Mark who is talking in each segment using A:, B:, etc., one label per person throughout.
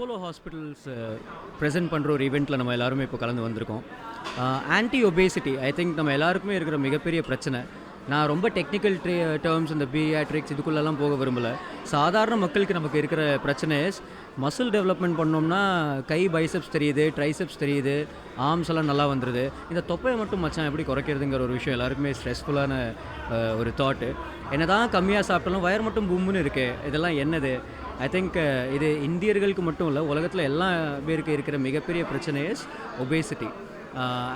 A: Apollo hospitals present பண்ணுற ஒரு ஈவெண்ட்டில் நம்ம எல்லாருமே இப்போ கலந்து வந்திருக்கோம். ஆன்டி ஒபேசிட்டி ஐ திங்க் நம்ம எல்லாருக்குமே இருக்கிற மிகப்பெரிய பிரச்சனை. நான் ரொம்ப டெக்னிக்கல் டேர்ம்ஸ் இந்த பீரியாட்ரிக்ஸ் இதுக்குள்ளெல்லாம் போக விரும்பலை. சாதாரண மக்களுக்கு நமக்கு இருக்கிற பிரச்சனை மசில் டெவலப்மெண்ட் பண்ணோம்னா கை பைசெப்ஸ் தெரியுது, ட்ரைசெப்ஸ் தெரியுது, ஆர்ம்ஸ் எல்லாம் நல்லா வந்துடுது. இந்த தொப்பையை மட்டும் மச்சான் எப்படி குறைக்கிறதுங்கிற ஒரு விஷயம் எல்லாருக்குமே ஸ்ட்ரெஸ்ஃபுல்லான ஒரு தாட்டு. என்ன தான் கம்மியாக சாப்பிட்டாலும் வயர் மட்டும் பும்முன்னு இருக்குது. இதெல்லாம் என்னது? ஐ திங்க் இது இந்தியர்களுக்கு மட்டும் இல்லை, உலகத்தில் எல்லா பேருக்கு இருக்கிற மிகப்பெரிய பிரச்சனை is obesity.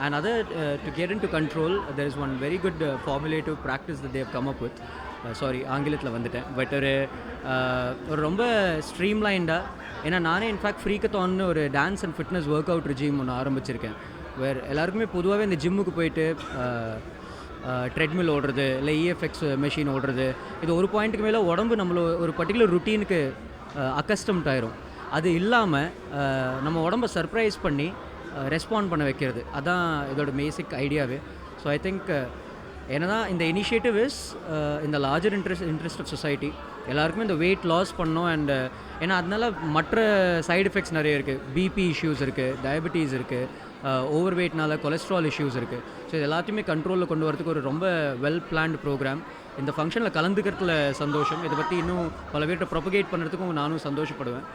A: And other to get into control, there is one very good formulative practice that they have come up with. Sorry, ஆங்கிலத்தில் வந்துட்டேன். பட் ஒரு ரொம்ப ஸ்ட்ரீம்லைண்டாக, ஏன்னா நானே இன்ஃபேக்ட் ஃப்ரீக்கத்தான்னு ஒரு dance and fitness work out regime ஒன்று ஆரம்பிச்சிருக்கேன். வேறு எல்லாருக்குமே பொதுவாகவே இந்த ஜிம்முக்கு போயிட்டு ட்ரெட்மில் ஓடுறது இல்லை இஎஃப்எக்ஸ் மெஷின் ஓடுறது, இது ஒரு பாயிண்ட்டுக்கு மேலே உடம்பு நம்மள ஒரு பர்டிகுலர் ருட்டீனுக்கு அக்கஸ்டம்ட் ஆயிரும். அது இல்லாமல் நம்ம உடம்பை சர்ப்ரைஸ் பண்ணி ரெஸ்பாண்ட் பண்ண வைக்கிறது, அதான் இதோட பேசிக் ஐடியாவே. ஸோ ஐ திங்க் என்ன தான் இந்த இனிஷியேட்டிவ் இஸ் இந்த லார்ஜர் இன்ட்ரெஸ்ட் ஆஃப் சொசைட்டி. எல்லாருக்குமே இந்த வெயிட் லாஸ் பண்ணோம். அண்ட் ஏன்னா அதனால மற்ற சைடு எஃபெக்ட்ஸ் நிறைய இருக்குது. பிபி இஷ்யூஸ் இருக்குது, டயபெட்டிஸ் இருக்குது, ஓவர் வெயிட்னால கொலஸ்ட்ரால் இஷ்யூஸ் இருக்குது. ஸோ இது எல்லாத்தையுமே கண்ட்ரோலில் கொண்டு வரதுக்கு ஒரு ரொம்ப வெல் பிளான்டு ப்ரோக்ராம். இந்த ஃபங்க்ஷனில் கலந்துக்கிறதுல சந்தோஷம். இதை பற்றி இன்னும் பல பேர்கிட்ட ப்ரொபகேட் பண்ணுறதுக்கும் நானும் சந்தோஷப்படுவேன்.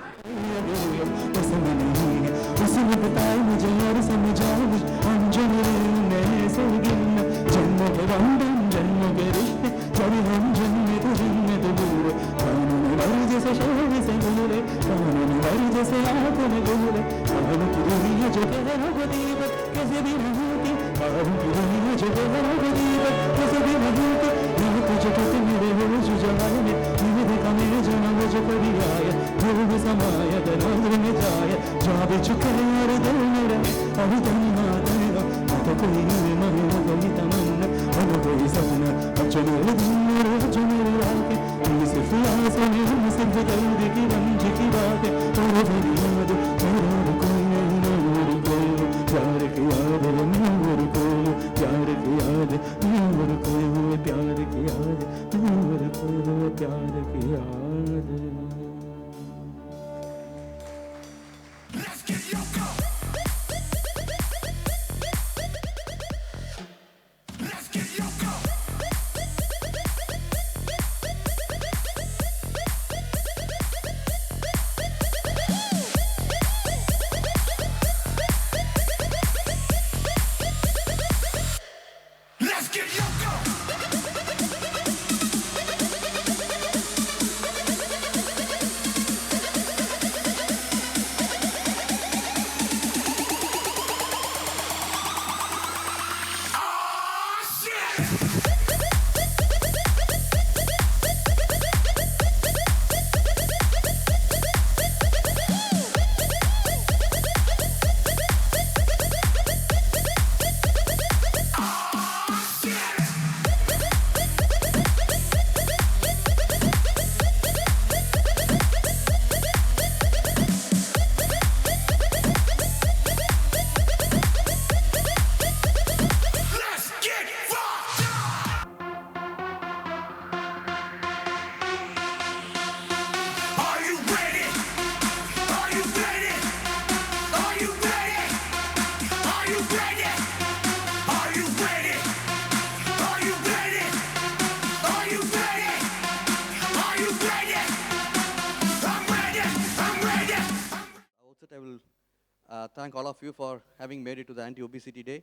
B: Thank all of you for having made it to the Anti-Obesity Day.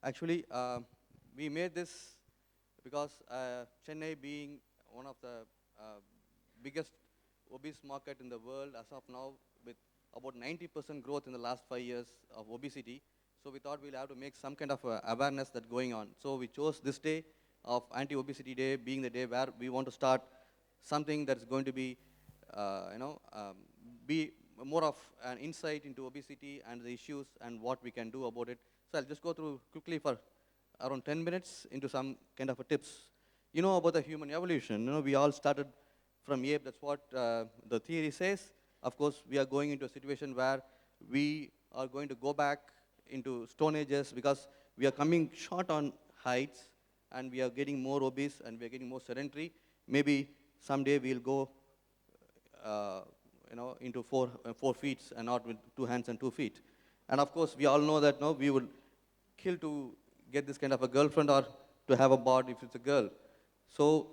B: Actually, we made this because Chennai being one of the biggest obese market in the world as of now, with about 90% growth in the last 5 years of obesity. So we thought we'll have to make some kind of awareness that's going on. So we chose this day of Anti-Obesity Day being the day where we want to start something that's going to be, be more of an insight into obesity and the issues and what we can do about it. So I'll just go through quickly for around 10 minutes into some kind of a tips. You know about the human evolution. You know, we all started from ape. That's what the theory says. Of course, we are going into a situation where we are going to go back into stone ages because we are coming short on heights and we are getting more obese and we are getting more sedentary. Maybe someday we'll go into 4 feet and not with 2 hands and 2 feet. And of course, we all know that no, we would kill to get this kind of a girlfriend or to have a body if it's a girl. So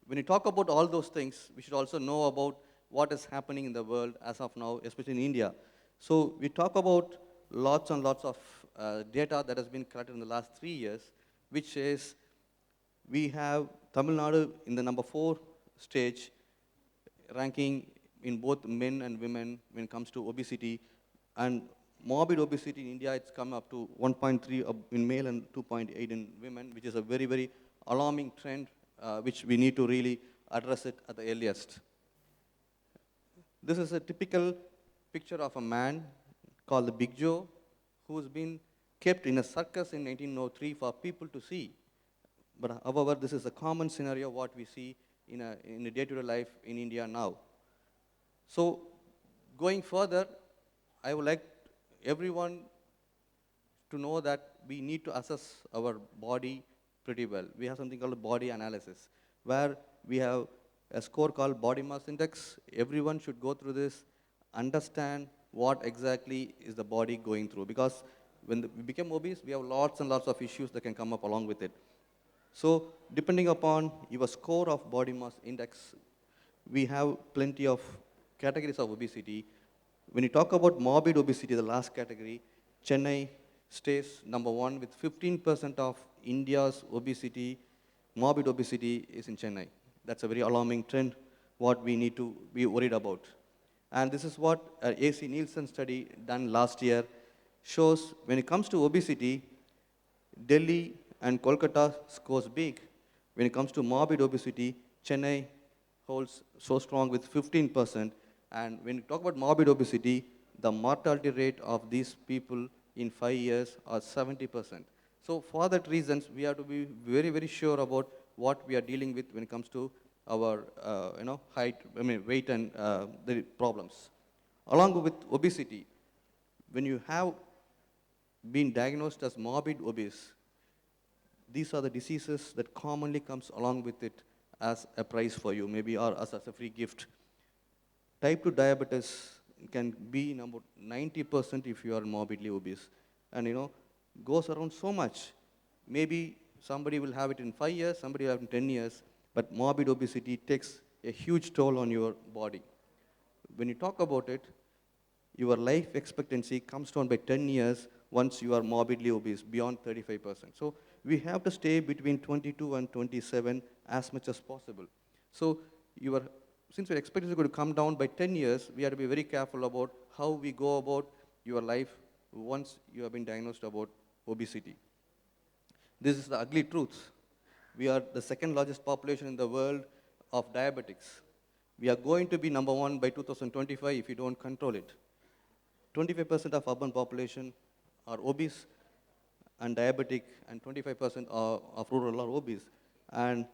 B: when you talk about all those things, we should also know about what is happening in the world as of now, especially in India. So we talk about lots and lots of data that has been collected in the last 3 years, which says we have Tamil Nadu in the number 4 stage, ranking in both men and women when it comes to obesity. And morbid obesity in India, it's come up to 1.3 in male and 2.8 in women, which is a very, very alarming trend, which we need to really address it at the earliest. This is a typical picture of a man called the Big Joe, who's been kept in a circus in 1903 for people to see. But however, this is a common scenario what we see in a day-to-day life in India now. So going further, I would like everyone to know that we need to assess our body pretty well. We have something called a body analysis, where we have a score called body mass index. Everyone should go through this, understand what exactly is the body going through. Because when we become obese, we have lots and lots of issues that can come up along with it. So depending upon your score of body mass index, we have plenty of categories of obesity. When you talk about morbid obesity, the last category, Chennai stays number 1 with 15% of India's obesity, morbid obesity is in Chennai. That's a very alarming trend, what we need to be worried about. And this is what an AC Nielsen study done last year shows when it comes to obesity, Delhi and Kolkata scores big. When it comes to morbid obesity, Chennai holds so strong with 15%. And when you talk about morbid obesity, the mortality rate of these people in 5 years are 70%. So for that reasons, we have to be very, very sure about what we are dealing with when it comes to our weight and the problems. Along with obesity, when you have been diagnosed as morbid obese, these are the diseases that commonly comes along with it as a prize for you, maybe, or as a free gift. Type 2 diabetes can be in about 90% if you are morbidly obese. And goes around so much. Maybe somebody will have it in 5 years, somebody will have it in 10 years, but morbid obesity takes a huge toll on your body. When you talk about it, your life expectancy comes down by 10 years once you are morbidly obese, beyond 35%. So we have to stay between 22 and 27 as much as possible. So since your expectancy is going to come down by 10 years, we have to be very careful about how we go about your life once you have been diagnosed about obesity. This is the ugly truth. We are the second largest population in the world of diabetics. We are going to be number 1 by 2025 if you don't control it. 25% of urban population are obese and diabetic, and 25% of rural are obese. And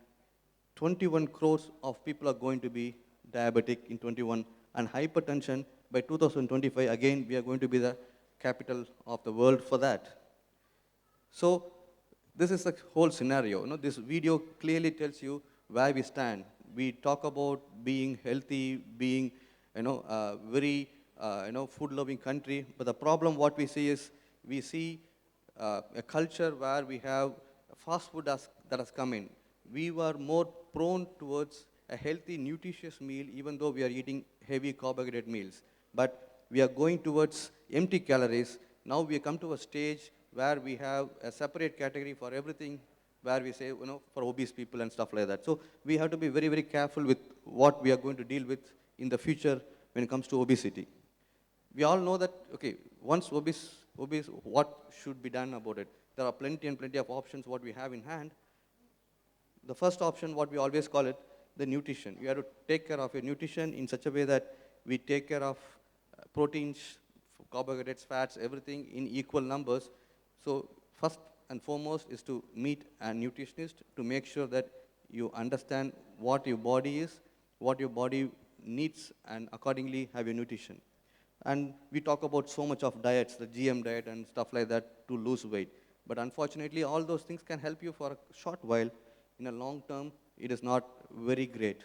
B: 21 crores of people are going to be diabetic in 21, and hypertension by 2025, again, we are going to be the capital of the world for that. So this is the whole scenario. This video clearly tells you where we stand. We talk about being healthy, being very food-loving country, but the problem what we see is we see a culture where we have fast food that has come in. We were more prone towards a healthy, nutritious meal, even though we are eating heavy carbohydrate meals. But we are going towards empty calories. Now we come to a stage where we have a separate category for everything, where we say, for obese people and stuff like that. So we have to be very, very careful with what we are going to deal with in the future when it comes to obesity. We all know that, okay, once obese, what should be done about it? There are plenty and plenty of options what we have in hand. The first option, what we always call it, the nutrition. You have to take care of your nutrition in such a way that we take care of proteins, carbohydrates, fats, everything in equal numbers. So first and foremost is to meet a nutritionist to make sure that you understand what your body is, what your body needs, and accordingly have your nutrition. And we talk about so much of diets, the GM diet and stuff like that, to lose weight. But unfortunately, all those things can help you for a short while. In a long term, it is not very great.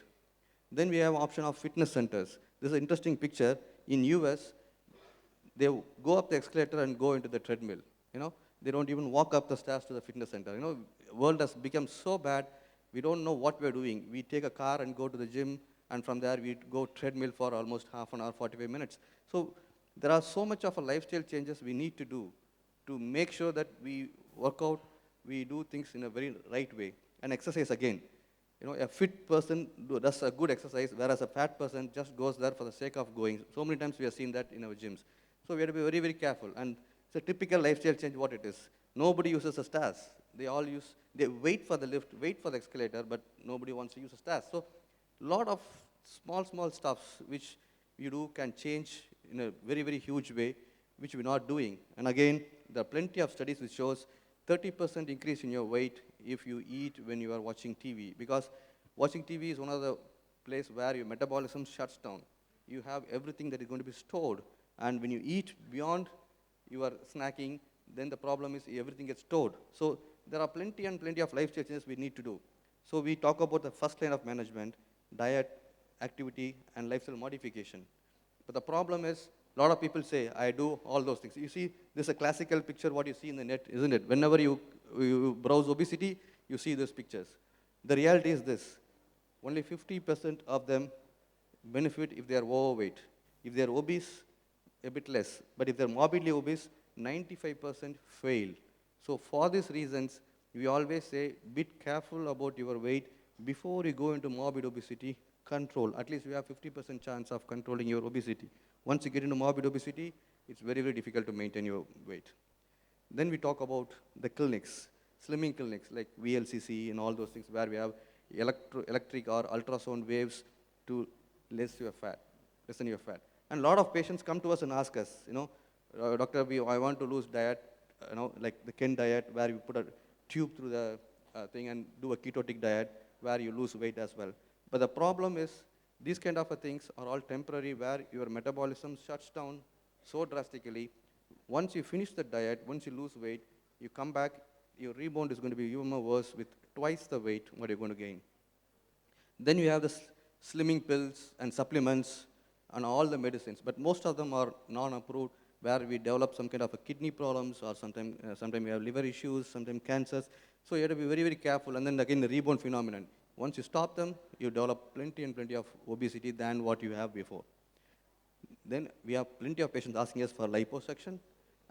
B: Then we have option of fitness centers. This is an interesting picture. In US, they go up the escalator and go into the treadmill. You know, they don't even walk up the stairs to the fitness center. You know, world has become so bad, we don't know what we're doing. We take a car and go to the gym, and from there we go treadmill for almost half an hour, 45 minutes. So there are so much of a lifestyle changes we need to do to make sure that we work out, we do things in a very right way. And exercise again. You know, a fit person does a good exercise, whereas a fat person just goes there for the sake of going. So many times we have seen that in our gyms. So we have to be very, very careful. And it's a typical lifestyle change what it is. Nobody uses a stairs. They wait for the lift, wait for the escalator, but nobody wants to use a stairs. So a lot of small, small stuffs which you do can change in a very, very huge way, which we're not doing. And again, there are plenty of studies which shows 30% increase in your weight if you eat when you are watching TV. Because watching TV is one of the place where your metabolism shuts down. You have everything that is going to be stored. And when you eat beyond your snacking, then the problem is everything gets stored. So there are plenty and plenty of lifestyle changes we need to do. So we talk about the first line of management, diet, activity, and lifestyle modification. But the problem is, a lot of people say, I do all those things. You see, this is a classical picture, what you see in the net, isn't it? Whenever you browse obesity, you see those pictures. The reality is this, only 50% of them benefit if they are overweight. If they are obese, a bit less. But if they're morbidly obese, 95% fail. So for these reasons, we always say, be careful about your weight before you go into morbid obesity, control. At least you have 50% chance of controlling your obesity. Once you get into morbid obesity, it's very, very difficult to maintain your weight. Then we talk about the clinics, slimming clinics like VLCC and all those things where we have electric or ultrasound waves to lessen your fat. And a lot of patients come to us and ask us, doctor, I want to lose diet, like the Ken diet where you put a tube through the thing and do a ketotic diet where you lose weight as well. But the problem is, these kind of things are all temporary where your metabolism shuts down so drastically. Once you finish the diet, once you lose weight, you come back, your rebound is going to be even more worse with twice the weight what you're going to gain. Then you have the slimming pills and supplements and all the medicines, but most of them are non-approved where we develop some kind of a kidney problems or sometimes we have liver issues, sometimes cancers. So you have to be very, very careful. And then again, the rebound phenomenon. Once you stop them, you develop plenty and plenty of obesity than what you have before. Then we have plenty of patients asking us for liposuction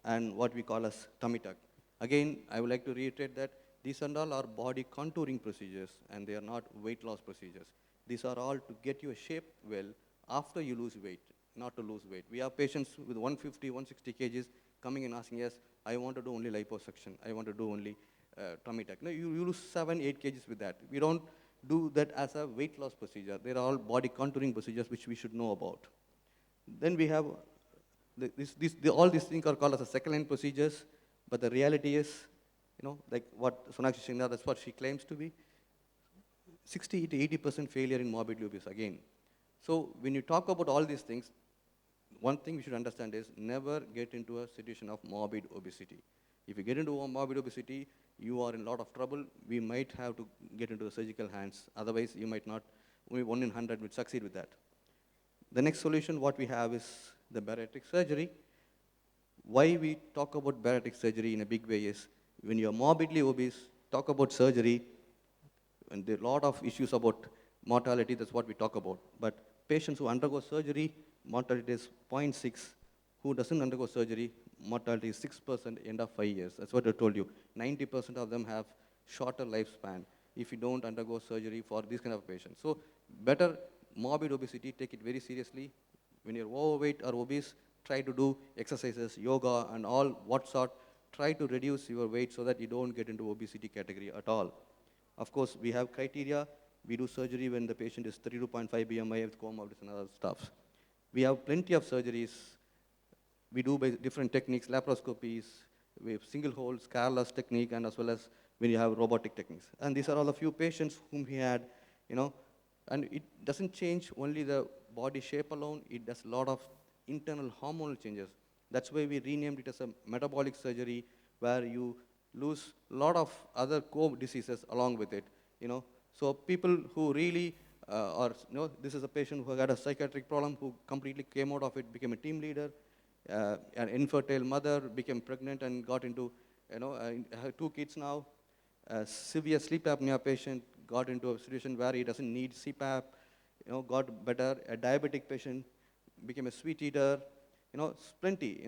B: and what we call as tummy tuck. Again, I would like to reiterate that these and all are body contouring procedures and they are not weight loss procedures. These are all to get your shape well after you lose weight, not to lose weight. We have patients with 150, 160 kgs coming and asking us, I want to do only liposuction. I want to do only tummy tuck. No, you lose 7, 8 kgs with that. We don't do that as a weight loss procedure. They are all body contouring procedures which we should know about. Then we have, all these things are called as a second-line procedures, but the reality is, like what Sonakshi Singh, that's what she claims to be, 60 to 80% failure in morbidly obese again. So when you talk about all these things, one thing we should understand is never get into a situation of morbid obesity. If you get into a morbid obesity, you are in a lot of trouble. We might have to get into the surgical hands. Otherwise, you might not, only 1 in 100 would succeed with that. The next solution, what we have is the bariatric surgery. Why we talk about bariatric surgery in a big way is when you are morbidly obese, talk about surgery, and there are a lot of issues about mortality, that's what we talk about. But patients who undergo surgery, mortality is 0.6. Who doesn't undergo surgery, mortality is 6% end of 5 years. That's what I told you. 90% of them have shorter lifespan if you don't undergo surgery for these kind of patients. So better morbid obesity, take it very seriously. When you're overweight or obese, try to do exercises, yoga, and all what sort. Try to reduce your weight so that you don't get into obesity category at all. Of course, we have criteria. We do surgery when the patient is 32.5 BMI with comorbidities and other stuff. We have plenty of surgeries. We do by different techniques, laparoscopies, we have single hole, scarless technique, and as well as when you have robotic techniques. And these are all a few patients whom we had, and it doesn't change only the body shape alone, it does a lot of internal hormonal changes. That's why we renamed it as a metabolic surgery, where you lose a lot of other core diseases along with it, So people who really or this is a patient who had a psychiatric problem who completely came out of it, became a team leader. An infertile mother became pregnant and got into, have 2 kids now. A severe sleep apnea patient got into a situation where he doesn't need CPAP, got better. A diabetic patient became a sweet eater, plenty,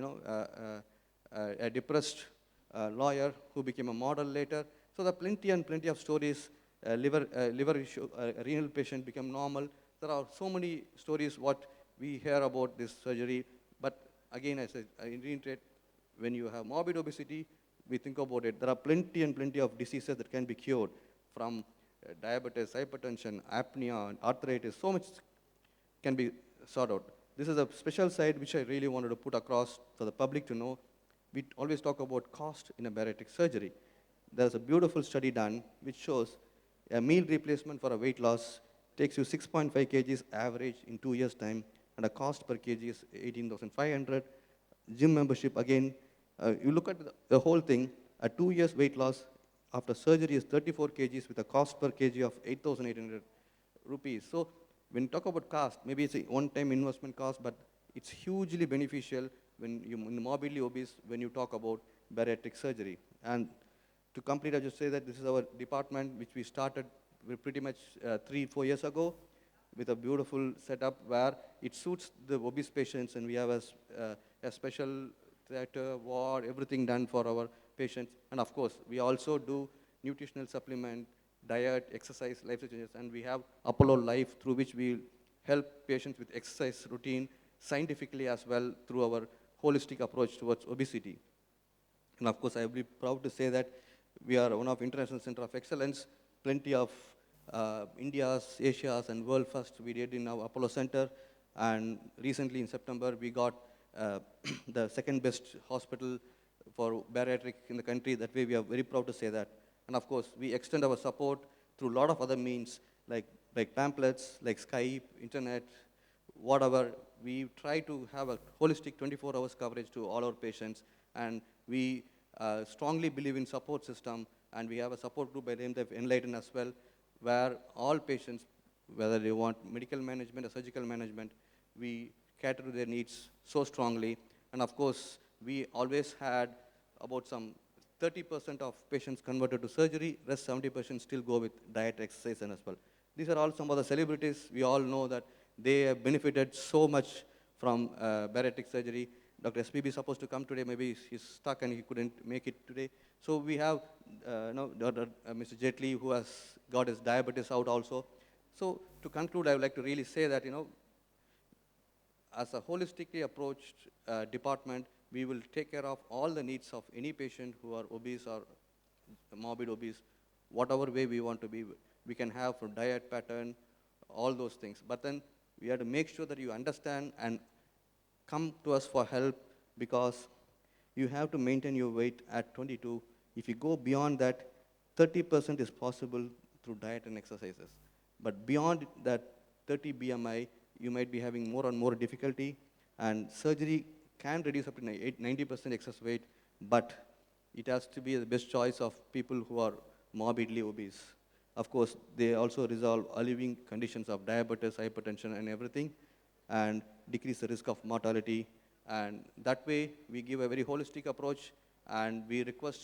B: a depressed lawyer who became a model later. So there are plenty and plenty of stories. Liver issue, renal patient became normal. There are so many stories what we hear about this surgery. But again, I reiterate, when you have morbid obesity, we think about it. There are plenty and plenty of diseases that can be cured, from diabetes, hypertension, apnea, and arthritis. So much can be sorted out. This is a special side which I really wanted to put across for the public to know. We always talk about cost in a bariatric surgery. There's a beautiful study done which shows a meal replacement for a weight loss takes you 6.5 kgs average in 2 years' time, and a cost per kg is 18,500. Gym membership, again, you look at the whole thing, a 2 years weight loss after surgery is 34 kgs with a cost per kg of 8,800 rupees. So when you talk about cost, maybe it's a one-time investment cost, but it's hugely beneficial when you're morbidly obese when you talk about bariatric surgery. And to complete, I just say that this is our department which we started pretty much 3-4 years ago with a beautiful setup where it suits the obese patients, and we have a special theater, ward, everything done for our patients. And of course, we also do nutritional supplement, diet, exercise, lifestyle changes, and we have Apollo Life, through which we help patients with exercise routine scientifically as well through our holistic approach towards obesity. And of course, I will be proud to say that we are one of International Center of Excellence. Plenty of India's, Asia's, and world first we did in our Apollo Center. And recently in September, we got the second best hospital for bariatric in the country. That way, we are very proud to say that. And of course, we extend our support through a lot of other means, like pamphlets, like Skype, internet, whatever. We try to have a holistic 24 hours coverage to all our patients. And we strongly believe in support system. And we have a support group by the name of Enlighten as well, where all patients, whether they want medical management or surgical management, we cater to their needs so strongly. And of course, we always had about some 30% of patients converted to surgery, rest 70% still go with diet, exercise, and as well. These are all some of the celebrities. We all know that they have benefited so much from bariatric surgery. Dr. SPB is supposed to come today. Maybe he's stuck and he couldn't make it today. So we have Dr. Mr. Jetli, who has got his diabetes out also. So to conclude, I would like to really say that, as a holistically approached department, we will take care of all the needs of any patient who are obese or morbid obese, whatever way we want to be. We can have for diet pattern, all those things. But then we have to make sure that you understand and come to us for help, because you have to maintain your weight at 22. If you go beyond that, 30% is possible through diet and exercises. But beyond that 30 BMI, you might be having more and more difficulty, and surgery can reduce up to 90% excess weight, but it has to be the best choice of people who are morbidly obese. Of course, they also resolve living conditions of diabetes, hypertension, and everything, and decrease the risk of mortality. And that way, we give a very holistic approach, and we request,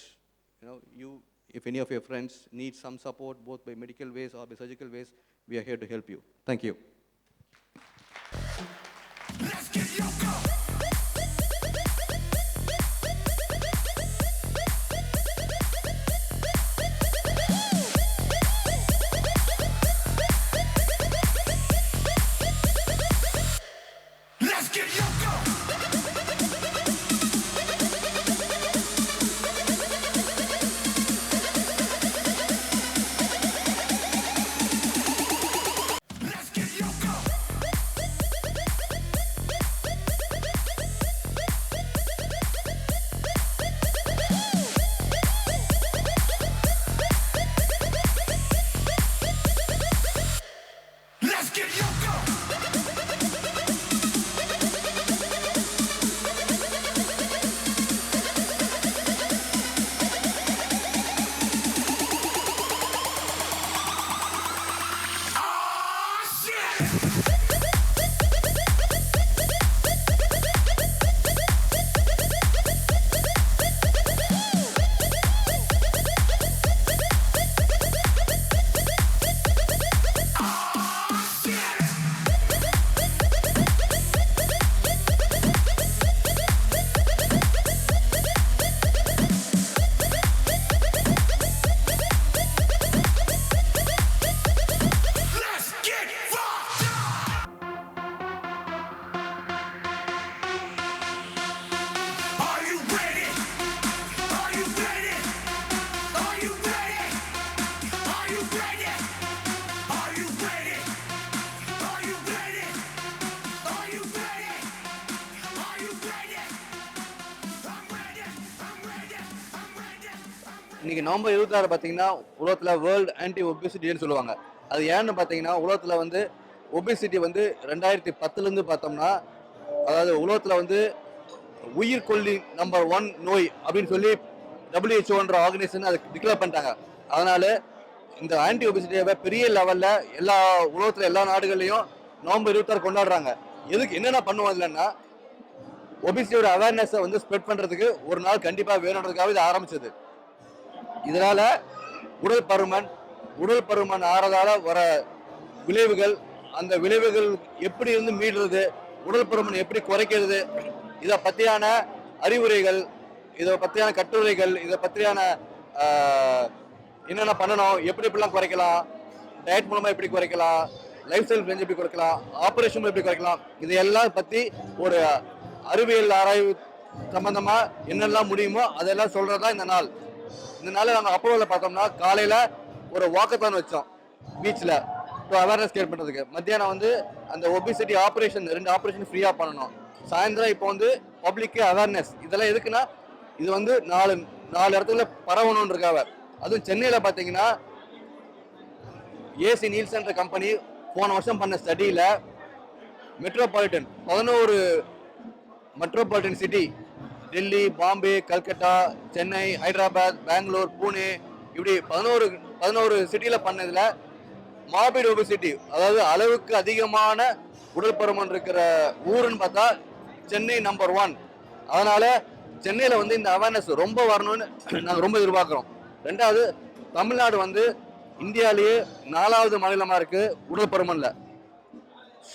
B: you, if any of your friends need some support, both by medical ways or by surgical ways, we are here to help you. Thank you.
C: Let's get yoga. Let's get yoga. Let's get yoga.
B: இன்னைக்கு November 26 பார்த்தீங்கன்னா உலகத்தில் world anti ஒபிசிட்டின்னு சொல்லுவாங்க. அது ஏன்னு பார்த்தீங்கன்னா உலகத்தில் வந்து obesity வந்து 2010லேருந்து பார்த்தோம்னா, அதாவது உலகத்தில் வந்து உயிர்கொல்லி நம்பர் 1 நோய் அப்படின்னு சொல்லி WHO ஆர்கனைசேஷன் அதை டிக்ளேர் பண்ணிட்டாங்க. அதனால இந்த ஆன்டி ஒபிசிட்டியை பெரிய லெவலில் எல்லா உலகத்தில் எல்லா நாடுகள்லையும் நவம்பர் 26 கொண்டாடுறாங்க. எதுக்கு என்னென்ன பண்ணுவோம் இல்லைன்னா, ஒபிசிட்டியோட அவேர்னஸை வந்து ஸ்ப்ரெட் பண்ணுறதுக்கு ஒரு நாள் கண்டிப்பாக வேணுன்றதுக்காக இது ஆரம்பிச்சது. இதனால உடல் பருமன் ஆறதால வர விளைவுகள், அந்த விளைவுகள் எப்படி இருந்து மீடுறது, உடல் பருமன் எப்படி குறைக்கிறது, இதை பற்றியான அறிவுரைகள், இதை பற்றியான கட்டுரைகள், இதை பற்றியான என்னென்ன பண்ணணும், எப்படிலாம் குறைக்கலாம், டயட் மூலமாக எப்படி குறைக்கலாம், லைஃப் ஸ்டைல் சேஞ்ச் எப்படி குறைக்கலாம், ஆப்ரேஷன் எப்படி குறைக்கலாம், இதையெல்லாம் பற்றி ஒரு அறிவியல் ஆராய்வு சம்பந்தமாக என்னெல்லாம் முடியுமோ அதெல்லாம் சொல்கிறது தான் இந்த நாள். இந்த நாள் நாங்கள் அப்ரூவலில் பார்த்தோம்னா காலையில் ஒரு வாக்கத்தான் வச்சோம் பீச்சில் அவேர்னஸ் கிரியேட் பண்ணுறதுக்கு. மத்தியானம் வந்து அந்த ஒபிசிட்டி ஆப்ரேஷன் 2 ஆப்ரேஷன் ஃப்ரீயாக பண்ணணும். சாயந்தரம் இப்போ வந்து பப்ளிக்கு அவேர்னஸ். இதெல்லாம் எதுக்குன்னா, இது வந்து 4 இடத்துல பரவணும்னு இருக்காவ. அதுவும் சென்னையில் பார்த்தீங்கன்னா ஏசி நீல்சன்ற கம்பெனி போன வருஷம் பண்ண ஸ்டடியில் metropolitan 11 metropolitan city, Delhi, Bombay, Calcutta, Chennai, Hyderabad, Bangalore, Pune, இப்படி 11 சிட்டியில் பண்ணதில் மார்பிட் ஒபிசிட்டி, அதாவது அளவுக்கு அதிகமான உடல் பருமன் இருக்கிற ஊருன்னு பார்த்தா சென்னை நம்பர் 1. அதனால சென்னையில் வந்து இந்த அவேர்னஸ் ரொம்ப வரணும்னு நாங்கள் ரொம்ப எதிர்பார்க்குறோம். 2வது, தமிழ்நாடு வந்து இந்தியாவிலேயே 4வது மாநிலமாக இருக்குது உடல் பருமனில்.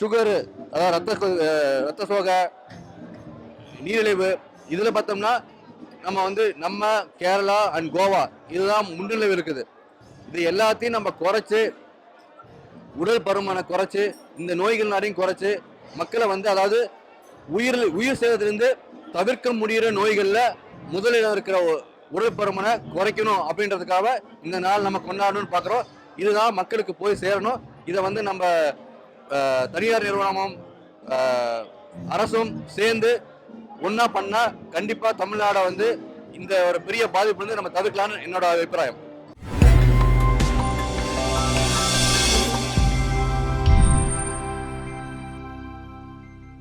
B: சுகரு, அதாவது ரத்த சோகை, நீரிழிவு, இதில் பார்த்தோம்னா நம்ம கேரளா அண்ட் கோவா இதுதான் முன்னிலை இருக்குது. இது எல்லாத்தையும் நம்ம குறைச்சி, உடல் பருமனை குறைச்சி, இந்த நோய்கள் நிறையும் குறைச்சி, மக்களை வந்து அதாவது உயிர் சேதத்திலிருந்து தவிர்க்க முடிகிற நோய்களில் முதலில் இருக்கிற உடல் பருமனை குறைக்கணும் அப்படின்றதுக்காக இந்த நாள் நம்ம கொண்டாடணும்னு பார்க்குறோம். இதுதான் மக்களுக்கு போய் சேரணும். இதை வந்து நம்ம தனியார் நிறுவனமும் அரசும் சேர்ந்து ஒன்றா பண்ணால் கண்டிப்பாக தமிழ்நாடை வந்து இந்த ஒரு பெரிய பாதிப்பு வந்து நம்ம தவிர்க்கலாம்னு என்னோட அபிப்பிராயம்.